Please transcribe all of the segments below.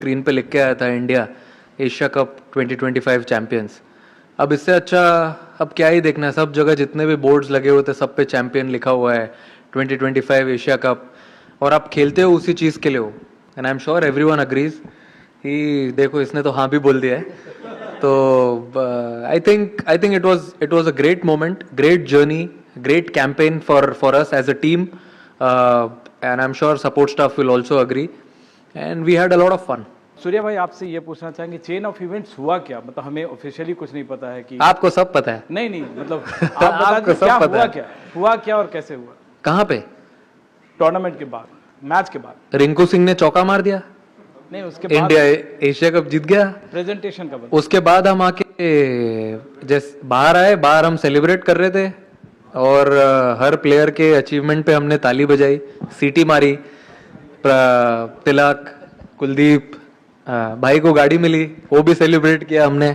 Screen पे लिख के आया था इंडिया एशिया कप 2025 चैंपियंस। अब इससे अच्छा अब क्या ही देखना है, सब जगह जितने भी बोर्ड्स लगे हुए थे सब पे चैंपियन लिखा हुआ है 2025 एशिया कप, और आप खेलते हो उसी चीज़ के लिए हो। And I am sure everyone agrees ही, देखो इसने तो हाँ भी बोल दिया है। तो I think it was a great moment, great journey, great campaign for us as a team, and I am sure support staff will also agree, and we had a lot of fun. Surya भाई, आपसे ये पूछना चाहेंगे chain of events हुआ क्या? मतलब हमें officially कुछ नहीं पता है कि आपको सब पता है? नहीं मतलब आप बता आपको दीजिए सब क्या पता हुआ, है। हुआ क्या और कैसे हुआ? कहाँ पे? टूर्नामेंट के बाद, मैच के बाद? रिंकू सिंह ने चौका मार दिया, नहीं उसके बाद इंडिया एशिया कप जीत गया। प्रेजेंटेशन का बता। उसके बाद हम आके जैसे बाहर आए, बाहर हम सेलिब्रेट कर रहे थे, और हर प्लेयर के अचीवमेंट पे हमने ताली बजाई, सीटी मारी। तिलक, कुलदीप, भाई को गाड़ी मिली, वो भी सेलिब्रेट किया हमने।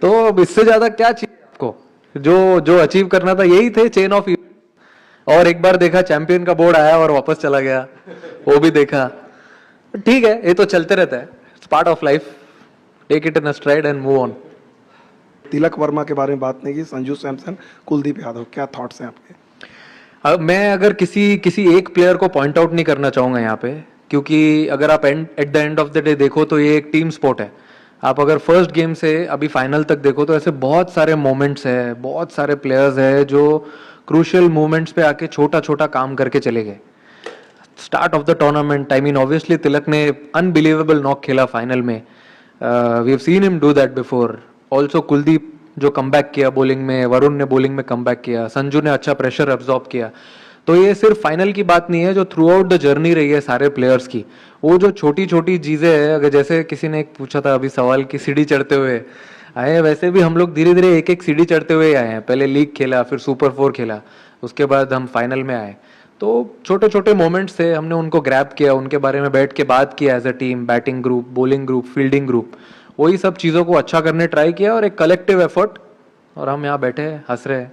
तो अब इससे ज्यादा क्या चाहिए आपको? जो जो अचीव करना था यही थे चेन ऑफ। और एक बार देखा चैंपियन का बोर्ड आया और वापस चला गया, वो भी देखा। ठीक है, ये तो चलते रहता है, it's part of life, take it in a stride and move on. Tilak Varma के बारे में बात नहीं की, संजू सैमसन, कुलदीप यादव, क्या थॉट्स हैं आपके? अब मैं अगर किसी एक प्लेयर को पॉइंट आउट नहीं करना चाहूंगा यहाँ पे, क्योंकि अगर आप at the end of the day देखो तो ये एक टीम स्पोर्ट है। आप अगर फर्स्ट गेम से अभी फाइनल तक देखो तो ऐसे बहुत सारे मोमेंट्स है, बहुत सारे प्लेयर्स है जो क्रूशियल मोमेंट्स पे आके छोटा छोटा काम करके चले गए। Start of the tournament, I mean obviously Tilak ने अनबिलीवेबल नॉक खेला फाइनल में, we have seen him do that before. Also Kuldeep जो कमबैक किया बॉलिंग में, वरुण ने बॉलिंग में कमबैक किया, संजू ने अच्छा प्रेशर एब्जॉर्ब किया। तो ये सिर्फ फाइनल की बात नहीं है, जो थ्रू आउट द जर्नी रही है सारे प्लेयर्स की, वो जो छोटी छोटी चीजें हैं। अगर जैसे किसी ने एक पूछा था अभी सवाल की सीढ़ी चढ़ते हुए आए, वैसे भी हम लोग धीरे धीरे एक एक सीढ़ी चढ़ते हुए आए हैं। पहले लीग खेला, फिर सुपर 4 खेला, उसके बाद हम फाइनल में आए। तो छोटे छोटे मोमेंट्स थे, हमने उनको ग्रैब किया, उनके बारे में बैठ के बात किया as a team, batting group, bowling group, fielding group, वही सब चीज़ों को अच्छा करने ट्राई किया, और एक कलेक्टिव एफर्ट, और हम यहाँ बैठे हैं हंस रहे हैं।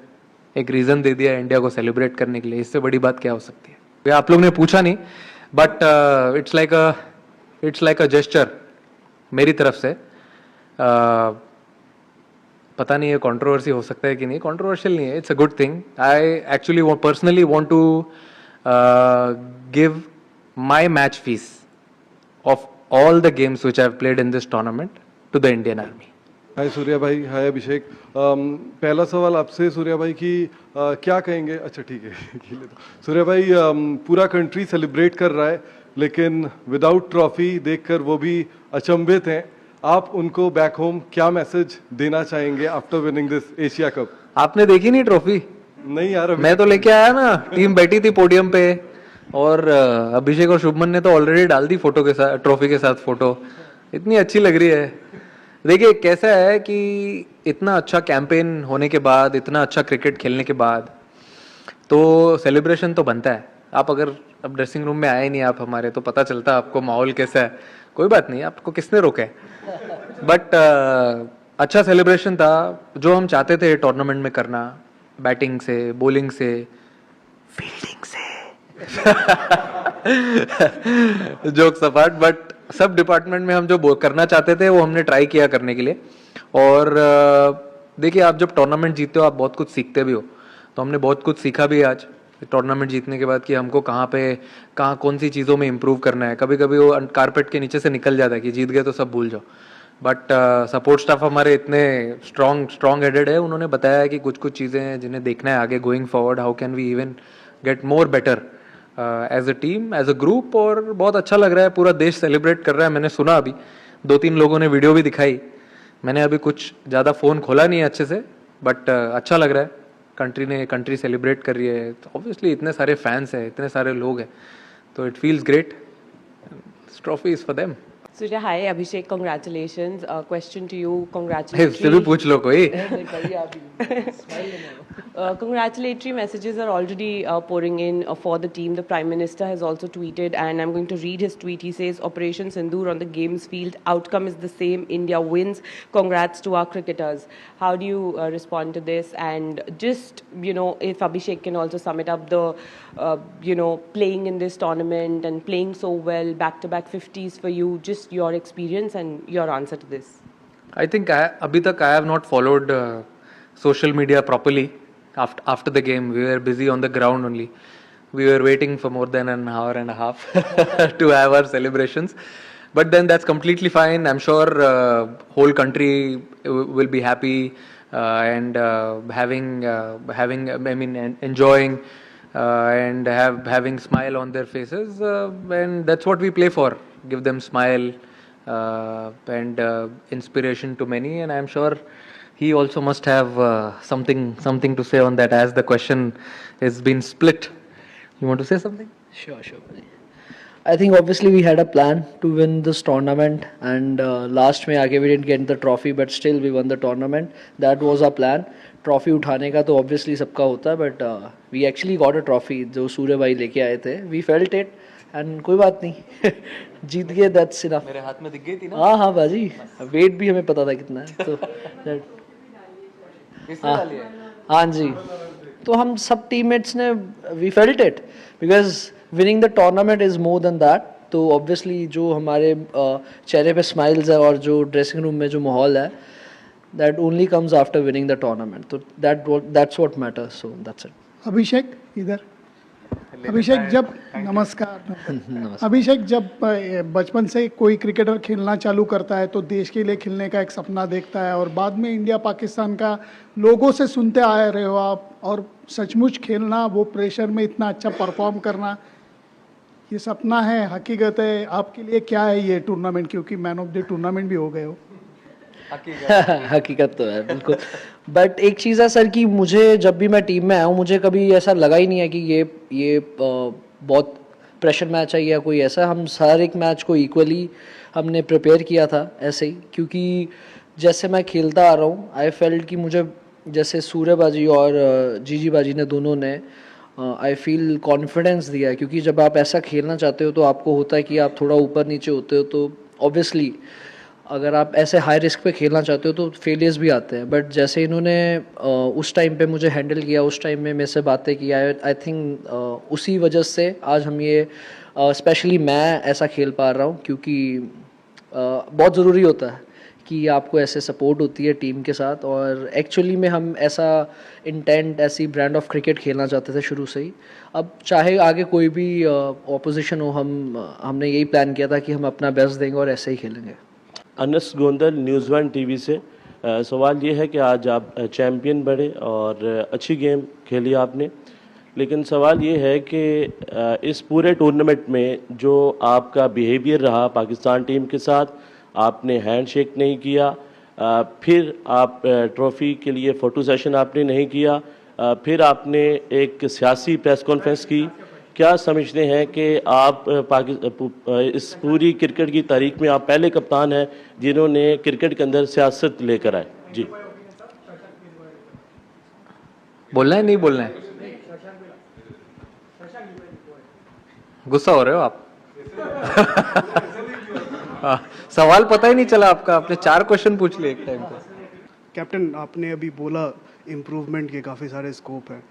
एक रीज़न दे दिया इंडिया को सेलिब्रेट करने के लिए, इससे बड़ी बात क्या हो सकती है? ये आप लोग ने पूछा नहीं, but it's like a gesture मेरी तरफ से। पता नहीं ये कंट्रोवर्सी हो सकता है कि नहीं, कंट्रोवर्शियल नहीं है, it's a good thing. I actually personally want to give my match fees of all the games which I've played in this tournament to the Indian Army. हाय सूर्या भाई, हाय अभिषेक। पहला सवाल आपसे सूर्या भाई कि क्या कहेंगे? अच्छा ठीक है सूर्या भाई, पूरा कंट्री सेलिब्रेट कर रहा है, लेकिन विदाउट ट्रॉफी देखकर वो भी अचंभित हैं। आप उनको बैक होम क्या मैसेज देना चाहेंगे after winning this Asia cup? आपने देखी नहीं ट्रॉफी? नहीं यार, मैं तो लेके आया ना, टीम बैठी थी पोडियम पे, और अभिषेक और शुभमन ने तो ऑलरेडी डाल दी फोटो के साथ, ट्रॉफी के साथ फोटो। इतनी अच्छी लग रही है। देखिए कैसा है कि इतना अच्छा कैंपेन होने के बाद, इतना अच्छा क्रिकेट खेलने के बाद, तो सेलिब्रेशन तो बनता है। आप अगर अब ड्रेसिंग रूम में आए नहीं आप हमारे, तो पता चलता आपको माहौल कैसा है। कोई बात नहीं, आपको किसने रोका है? बट अच्छा सेलिब्रेशन था, जो हम चाहते थे टूर्नामेंट में करना, बैटिंग से, बॉलिंग से, फील्डिंग से जोक्स अपार्ट, बट सब डिपार्टमेंट में हम जो करना चाहते थे वो हमने ट्राई किया करने के लिए। और देखिए, आप जब टूर्नामेंट जीतते हो आप बहुत कुछ सीखते भी हो, तो हमने बहुत कुछ सीखा भी आज टूर्नामेंट जीतने के बाद, कि हमको कहाँ कौन सी चीज़ों में इम्प्रूव करना है। कभी कभी वो कारपेट के नीचे से निकल जाता है कि जीत गए तो सब भूल जाओ, बट सपोर्ट स्टाफ हमारे इतने स्ट्रॉन्ग हेडेड है, उन्होंने बताया है कि कुछ चीज़ें हैं जिन्हें देखना है आगे going forward, how can we even get more better as a team, as a group. और बहुत अच्छा लग रहा है, पूरा देश सेलिब्रेट कर रहा है। मैंने सुना अभी 2-3 लोगों ने वीडियो भी दिखाई, मैंने अभी कुछ ज़्यादा फ़ोन खोला नहीं है अच्छे से, बट अच्छा लग रहा है। कंट्री सेलिब्रेट कर रही है, तो ऑब्वियसली इतने सारे फैंस हैं, इतने सारे लोग हैं, तो it feels great. Trophy is for them. Surya, hi, Abhishek, congratulations. Question to you, उससे congratulatory. भी पूछ लो कोई। Congratulatory messages are already pouring in for the team. The Prime Minister has also tweeted, and I'm going to read his tweet. He says, Operation Sindoor on the games field. Outcome is the same. India wins. Congrats to our cricketers. How do you respond to this? And just, if Abhishek can also sum it up, the, playing in this tournament and playing so well, back-to-back 50s for you, just just your experience and your answer to this. I think अभी तक I have not followed social media properly. After the game, we were busy on the ground only. We were waiting for more than an hour and a half to have our celebrations. But then that's completely fine. I'm sure whole country will be happy and enjoying and having smile on their faces. And that's what we play for. Give them smile and inspiration to many. And I'm sure he also must have something to say on that, as the question has been split. You want to say something? Sure. I think obviously we had a plan to win this tournament, and last में आके we didn't get the trophy, but still we won the tournament. That was our plan. Trophy उठाने का तो obviously सबका होता है, but we actually got a trophy जो सूर्य भाई लेके आए थे. We felt it, and कोई बात नहीं, जीत गए. That's enough. मेरे हाथ में दिख गई थी ना? हाँ बाजी, weight भी हमें पता था कितना है, तो हाँ जी. तो हम सब टीममेट्स ने we felt it because winning the tournament is more than that. तो ऑब्वियसली जो हमारे चेहरे पे स्माइल्स है और जो ड्रेसिंग रूम में जो माहौल है, that only comes after winning the tournament. तो that's what matters. So that's it. Abhishek इधर. अभिषेक जब नमस्कार. अभिषेक जब बचपन से कोई क्रिकेटर खेलना चालू करता है तो देश के लिए खेलने का एक सपना देखता है, और बाद में इंडिया पाकिस्तान का लोगों से सुनते आ रहे हो आप, और सचमुच खेलना, वो प्रेशर में इतना अच्छा परफॉर्म करना, ये सपना है, हकीकत है. आपके लिए क्या है ये टूर्नामेंट, क्योंकि मैन ऑफ द टूर्नामेंट भी हो गए हो. हकीकत तो है बिल्कुल. बट एक चीज़ है सर कि मुझे जब भी मैं टीम में आया हूँ, मुझे कभी ऐसा लगा ही नहीं है कि ये बहुत प्रेशर मैच है या कोई ऐसा. हम हर एक मैच को इक्वली हमने प्रिपेयर किया था ऐसे ही, क्योंकि जैसे मैं खेलता आ रहा हूँ, आई फेल्ट कि मुझे जैसे सूर्य बाजी और जीजी बाजी ने दोनों ने आई फील कॉन्फिडेंस दिया है. क्योंकि जब आप ऐसा खेलना चाहते हो तो आपको होता है कि आप थोड़ा ऊपर नीचे होते हो, तो ऑब्वियसली अगर आप ऐसे हाई रिस्क पे खेलना चाहते हो तो फेलियर्स भी आते हैं. बट जैसे इन्होंने उस टाइम पे मुझे हैंडल किया, उस टाइम में मेरे से बातें की, आई थिंक उसी वजह से आज हम ये स्पेशली मैं ऐसा खेल पा रहा हूँ. क्योंकि बहुत ज़रूरी होता है कि आपको ऐसे सपोर्ट होती है टीम के साथ. और एक्चुअली में हम ऐसा इंटेंट, ऐसी ब्रांड ऑफ क्रिकेट खेलना चाहते थे शुरू से ही. अब चाहे आगे कोई भी ऑपोजिशन हो, हमने यही प्लान किया था कि हम अपना बेस्ट देंगे और ऐसे ही खेलेंगे. अनस गोंदल न्यूज़ 1 टीवी से. सवाल ये है कि आज आप चैम्पियन बने और अच्छी गेम खेली आपने, लेकिन सवाल ये है कि इस पूरे टूर्नामेंट में जो आपका बिहेवियर रहा पाकिस्तान टीम के साथ, आपने हैंडशेक नहीं किया, फिर आप ट्रॉफ़ी के लिए फ़ोटो सेशन आपने नहीं किया, फिर आपने एक सियासी प्रेस कॉन्फ्रेंस की. क्या समझते हैं कि आप इस पूरी क्रिकेट की तारीख में आप पहले कप्तान हैं जिन्होंने क्रिकेट के अंदर सियासत लेकर आए? जी, बोलना है नहीं बोलना है? गुस्सा हो रहे हो आप? सवाल पता ही नहीं चला आपका, आपने 4 क्वेश्चन पूछ लिए एक टाइम पे. कैप्टन, आपने अभी बोला इम्प्रूवमेंट के काफ़ी सारे स्कोप हैं.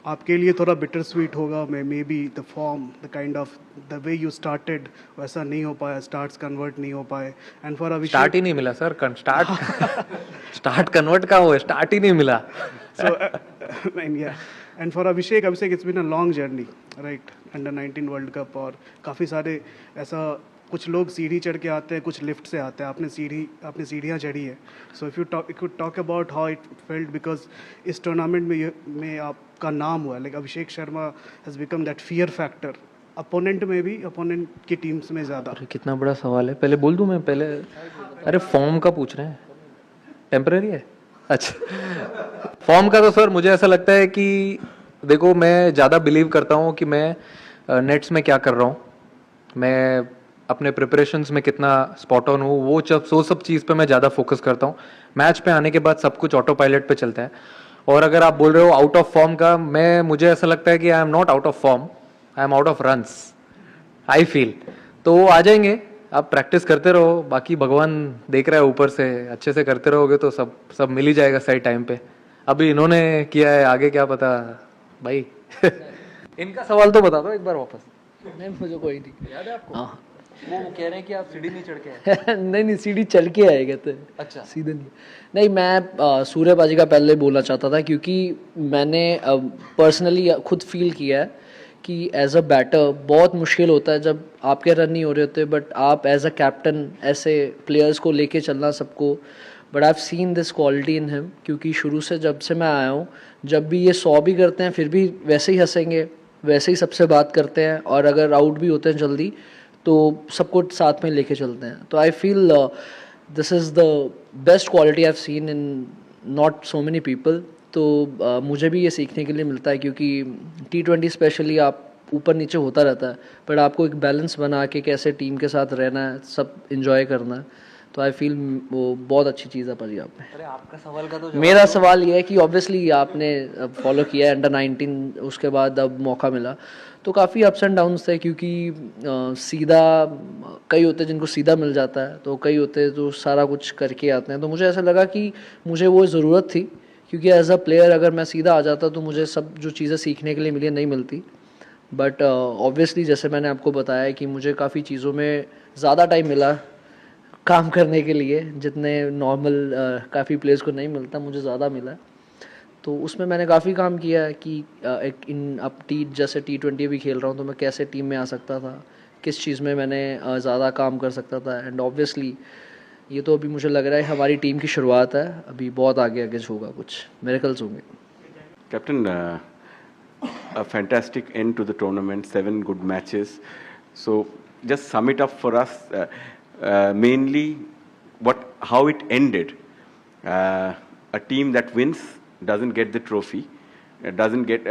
आपके लिए थोड़ा बिटर स्वीट होगा, may be the form, the kind of the way you started वैसा नहीं हो पाया, स्टार्ट्स कन्वर्ट नहीं हो पाए. एंड फॉर अभिषेक स्टार्ट ही नहीं मिला सर. स्टार्ट कन्वर्ट का हुआ, स्टार्ट ही नहीं मिला. So, and for Abhishek, it's been a long journey, right? Under 19 World Cup, और काफ़ी सारे ऐसा कुछ लोग सीढ़ी चढ़ के आते हैं, कुछ लिफ्ट से आते हैं. आपने सीढ़ियाँ चढ़ी है. So if you talk about how it felt, because इस टूर्नामेंट में आपका नाम हुआ, like Abhishek Sharma has become that fear factor opponent में भी, अपोनेंट की टीम्स में ज़्यादा. अरे कितना बड़ा सवाल है. पहले बोल दूं मैं पहले? अरे फॉर्म का पूछ रहे हैं, टेम्पररी है. अच्छा, फॉर्म का तो सर मुझे ऐसा लगता है कि देखो, मैं ज़्यादा बिलीव करता हूँ कि मैं नेट्स में क्या कर रहा हूँ, मैं अपने प्रिपरेशंस में कितना स्पॉट ऑन हूँ, वो सब चीज़ पे मैं ज़्यादा फोकस करता हूँ. मैच पे आने के बाद सब कुछ ऑटो पायलट पे चलता है. और अगर आप बोल रहे हो आउट ऑफ फॉर्म का, मुझे ऐसा लगता है कि I am not out of form, I am out of runs, I feel. तो वो आ जाएंगे, आप प्रैक्टिस करते रहो, बाकी भगवान देख रहा है ऊपर से. अच्छे से करते रहोगे तो सब मिल ही जाएगा सही टाइम पे. अभी इन्होंने किया है, आगे क्या पता भाई. इनका सवाल तो बता दो एक बार वापस. नहीं, मुझे कोई नहीं याद है आपको. हाँ, वो कह रहे हैं कि आप सीढ़ी नहीं चढ़ के आए। नहीं सीढ़ी चल के आएगा तो अच्छा। सीधे नहीं मैं सूर्य पाजी का पहले बोलना चाहता था क्योंकि मैंने पर्सनली खुद फील किया है कि एज अ बैटर बहुत मुश्किल होता है जब आपके रन नहीं हो रहे होते, बट आप एज अ कैप्टन ऐसे प्लेयर्स को लेके चलना सबको, but I have seen this quality in him क्योंकि शुरू से जब से मैं आया हूँ, जब भी ये 100 भी करते हैं फिर भी वैसे ही हंसेंगे, वैसे ही सबसे बात करते हैं, और अगर आउट भी होते हैं जल्दी तो सबको साथ में लेके चलते हैं। तो I feel this is the best quality I have seen in not so many people. तो मुझे भी ये सीखने के लिए मिलता है क्योंकि T20 स्पेशली आप ऊपर नीचे होता रहता है, बट आपको एक बैलेंस बना के कैसे टीम के साथ रहना है, सब इंजॉय करना है। तो आई फील वो बहुत अच्छी चीज़ है पाजी आप में। अरे आपका सवाल का तो मेरा सवाल ये है कि ऑब्वियसली आपने फॉलो किया है अंडर-19, उसके बाद अब मौका मिला तो काफ़ी अप्स एंड डाउन्स थे क्योंकि सीधा कई होते हैं जिनको सीधा मिल जाता है, तो कई होते हैं जो सारा कुछ करके आते हैं। तो मुझे ऐसा लगा कि मुझे वो ज़रूरत थी क्योंकि एज अ प्लेयर अगर मैं सीधा आ जाता तो मुझे सब जो चीज़ें सीखने के लिए मिली नहीं मिलती। बट ऑब्वियसली जैसे मैंने आपको बताया कि मुझे काफ़ी चीज़ों में ज़्यादा टाइम मिला काम करने के लिए, जितने नॉर्मल काफ़ी प्लेयर्स को नहीं मिलता, मुझे ज़्यादा मिला। तो उसमें मैंने काफ़ी काम किया है कि एक इन अब जैसे T20 भी खेल रहा हूँ तो मैं कैसे टीम में आ सकता था, किस चीज़ में मैंने ज़्यादा काम कर सकता था। एंड ऑब्वियसली ये तो अभी मुझे लग रहा है हमारी टीम की शुरुआत है, अभी बहुत आगे आगे होगा, कुछ मिरेकल्स होंगे। Captain, a fantastic end to the tournament, 7 good matches. So just sum it up for us, mainly how it ended. A team that wins doesn't get the trophy, doesn't get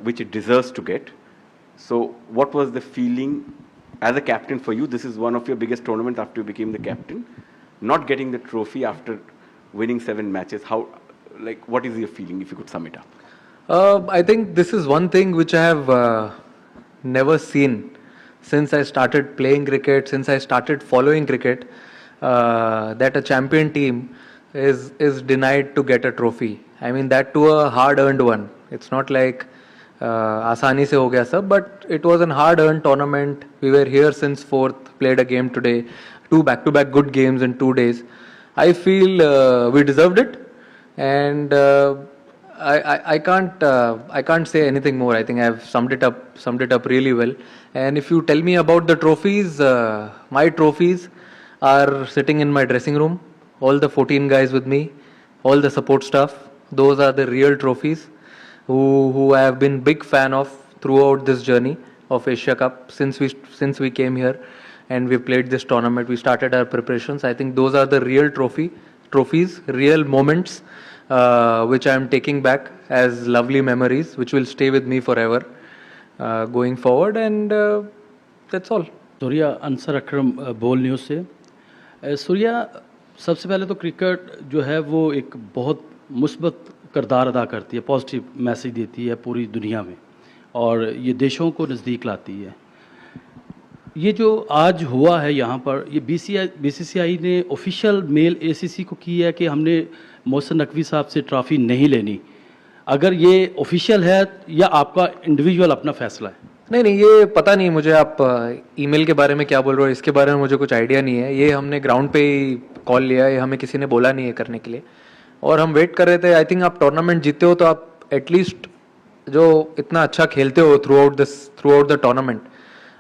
which it deserves to get. So what was the feeling as a captain for you? This is one of your biggest tournaments after you became the captain. Not getting the trophy after winning 7 matches. What is your feeling if you could sum it up? I think this is one thing which I have never seen since I started playing cricket, since I started following cricket, that a champion team is denied to get a trophy. I mean that to a hard-earned one. It's not like आसानी से हो गया सब, but it was a hard-earned tournament. We were here since 4th, played a game today, 2 back-to-back good games in 2 days. I feel we deserved it, and I can't say anything more. I think I've summed it up really well. And if you tell me about the trophies, my trophies are sitting in my dressing room. All the 14 guys with me, all the support staff. Those are the real trophies who I have been big fan of throughout this journey of Asia Cup since we came here and we played this tournament. We started our preparations. I think those are the real trophies, real moments, which I am taking back as lovely memories, which will stay with me forever going forward. And that's all. Surya, Ansar अकरम, बोल news से। सूर्या, सबसे पहले तो cricket जो है वो एक बहुत मुस्बत किरदार अदा करती है, पॉजिटिव मैसेज देती है पूरी दुनिया में, और ये देशों को नज़दीक लाती है। ये जो आज हुआ है यहाँ पर, ये BCCI ने ऑफिशियल मेल ACC को की है कि हमने मोहसिन नकवी साहब से ट्रॉफ़ी नहीं लेनी। अगर ये ऑफिशियल है या आपका इंडिविजुअल अपना फैसला है? नहीं, ये पता नहीं मुझे। आप ईमेल के बारे में क्या बोल रहे हो, इसके बारे में मुझे कुछ आइडिया नहीं है। ये हमने ग्राउंड पे ही कॉल लिया, ये हमें किसी ने बोला नहीं है करने के लिए, और हम वेट कर रहे थे। आई थिंक आप टूर्नामेंट जीते हो तो आप एटलीस्ट जो इतना अच्छा खेलते हो थ्रू आउट द टूर्नामेंट,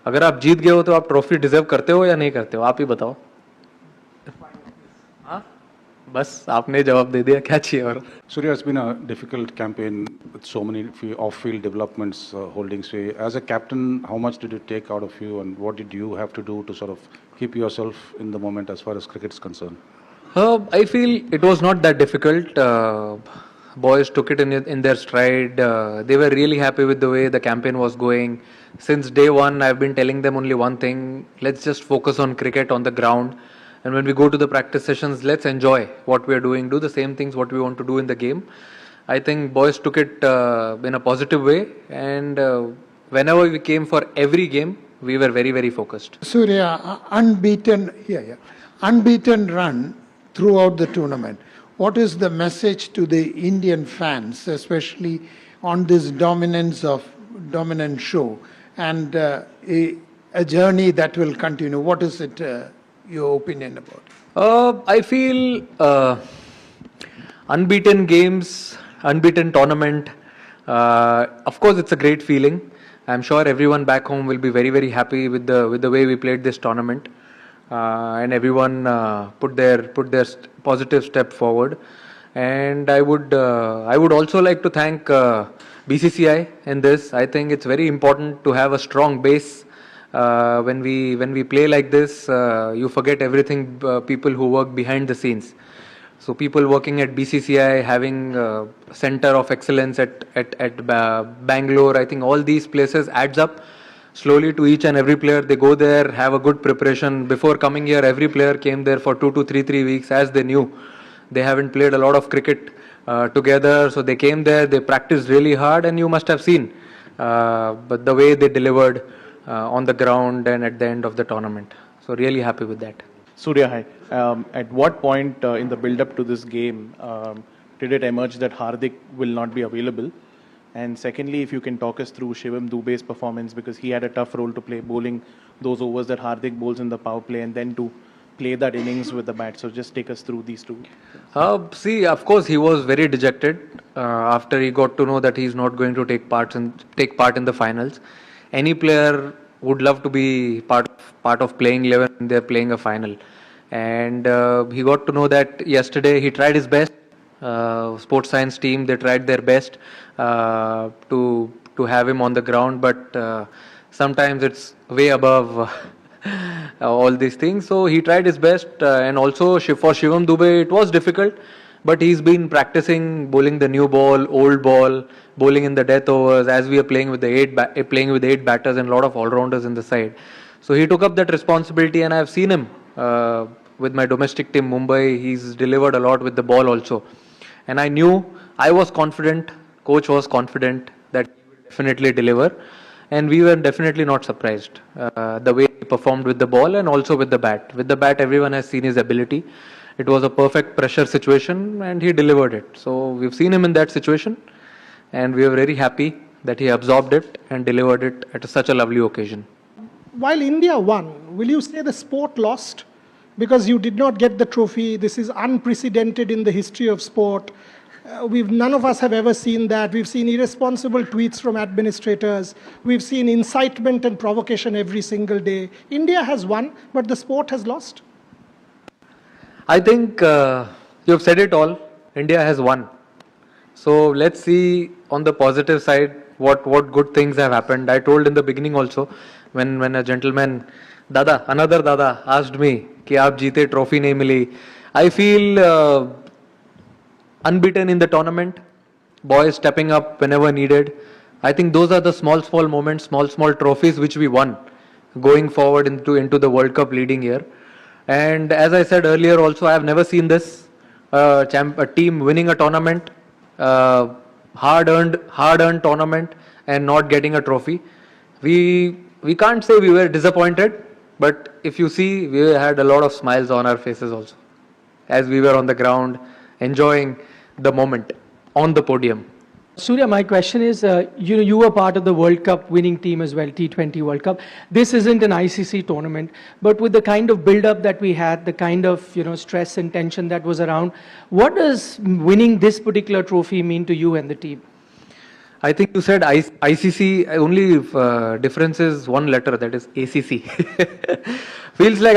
अगर आप जीत गए हो तो आप ट्रॉफी डिजर्व करते हो या नहीं करते हो, आप ही बताओ। हाँ, बस आपने जवाब दे दिया, क्या चाहिए और। Surya, it's been a difficult campaign with so many off-field developments holding sway. As a captain, how much did it take out of you, and what did you have to do to sort of keep yourself in the moment as far as cricket is concerned? I feel it was not that difficult. Boys took it in their stride. They were really happy with the way the campaign was going. Since day one, I've been telling them only one thing: let's just focus on cricket on the ground. And when we go to the practice sessions, let's enjoy what we are doing, do the same things what we want to do in the game. I think boys took it in a positive way, and whenever we came for every game, we were very, very focused. Surya, unbeaten run throughout the tournament. What is the message to the Indian fans, especially on this dominant show? And a journey that will continue? What is it, your opinion about it? I feel unbeaten games, unbeaten tournament. Of course, it's a great feeling. I'm sure everyone back home will be very, very happy with the way we played this tournament, and everyone put their positive step forward. And I would also like to thank BCCI in this. I think it's very important to have a strong base. When we play like this, you forget everything. People who work behind the scenes. So people working at BCCI, having center of excellence at Bangalore, I think all these places adds up slowly to each and every player. They go there, have a good preparation. Before coming here, every player came there for 2 to 3 weeks, as they knew they haven't played a lot of cricket together. So they came there, they practiced really hard, and you must have seen but the way they delivered on the ground and at the end of the tournament. So really happy with that. Surya, hi. At what point in the build-up to this game did it emerge that Hardik will not be available? And secondly, if you can talk us through Shivam Dube's performance, because he had a tough role to play, bowling those overs that Hardik bowls in the power play, and then to play that innings with the bat. So just take us through these two. See, of course, he was very dejected after he got to know that he's not going to take part in the finals. Any player would love to be part of playing 11 when they're playing a final. And he got to know that yesterday. He tried his best. Sports science team, they tried their best to have him on the ground, but sometimes it's way above all these things. So he tried his best, and also for Shivam Dube it was difficult, but he's been practicing bowling the new ball, old ball, bowling in the death overs, as we are playing with the eight batters and a lot of all-rounders in the side. So he took up that responsibility, and I've seen him with my domestic team Mumbai. He's delivered a lot with the ball also, and I was confident, coach was confident that he would definitely deliver, and we were definitely not surprised the way he performed with the ball and also with the bat. With the bat, everyone has seen his ability. It was a perfect pressure situation, and he delivered it. So we've seen him in that situation, and we are very happy that he absorbed it and delivered it at such a lovely occasion. While India won, will you say the sport lost? Because you did not get the trophy. This is unprecedented in the history of sport. None of us have ever seen that. We've seen irresponsible tweets from administrators. We've seen incitement and provocation every single day. India has won, but the sport has lost. I think you've said it all. India has won. So let's see on the positive side what good things have happened. I told in the beginning also, when a gentleman, another Dada, asked me कि आप जीते trophy नहीं मिली. I feel unbeaten in the tournament, boys stepping up whenever needed. I think those are the small moments, small trophies which we won going forward into the World Cup leading year. And as I said earlier also, I have never seen this a team winning a tournament, hard earned tournament, and not getting a trophy. We can't say we were disappointed, but if you see, we had a lot of smiles on our faces also as we were on the ground enjoying the moment on the podium. Surya, my question is, you were part of the World Cup winning team as well, T20 World Cup. This isn't an ICC tournament, but with the kind of build-up that we had, the kind of stress and tension that was around, what does winning this particular trophy mean to you and the team? I think you said ICC, only difference is one letter, that is ACC. Feels like,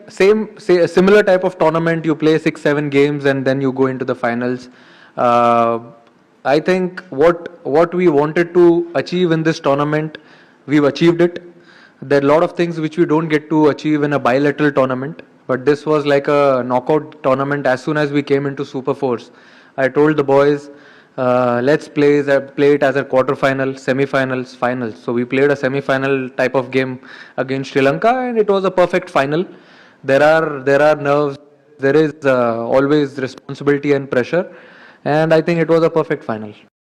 similar type of tournament, you play 6-7 games and then you go into the finals. I think what we wanted to achieve in this tournament, we've achieved it. There are a lot of things which we don't get to achieve in a bilateral tournament, but this was like a knockout tournament. As soon as we came into Super Force, I told the boys, let's play it as a quarter-final, semi-finals, finals. So we played a semi-final type of game against Sri Lanka, and it was a perfect final. There are nerves, there is always responsibility and pressure, and I think it was a perfect final.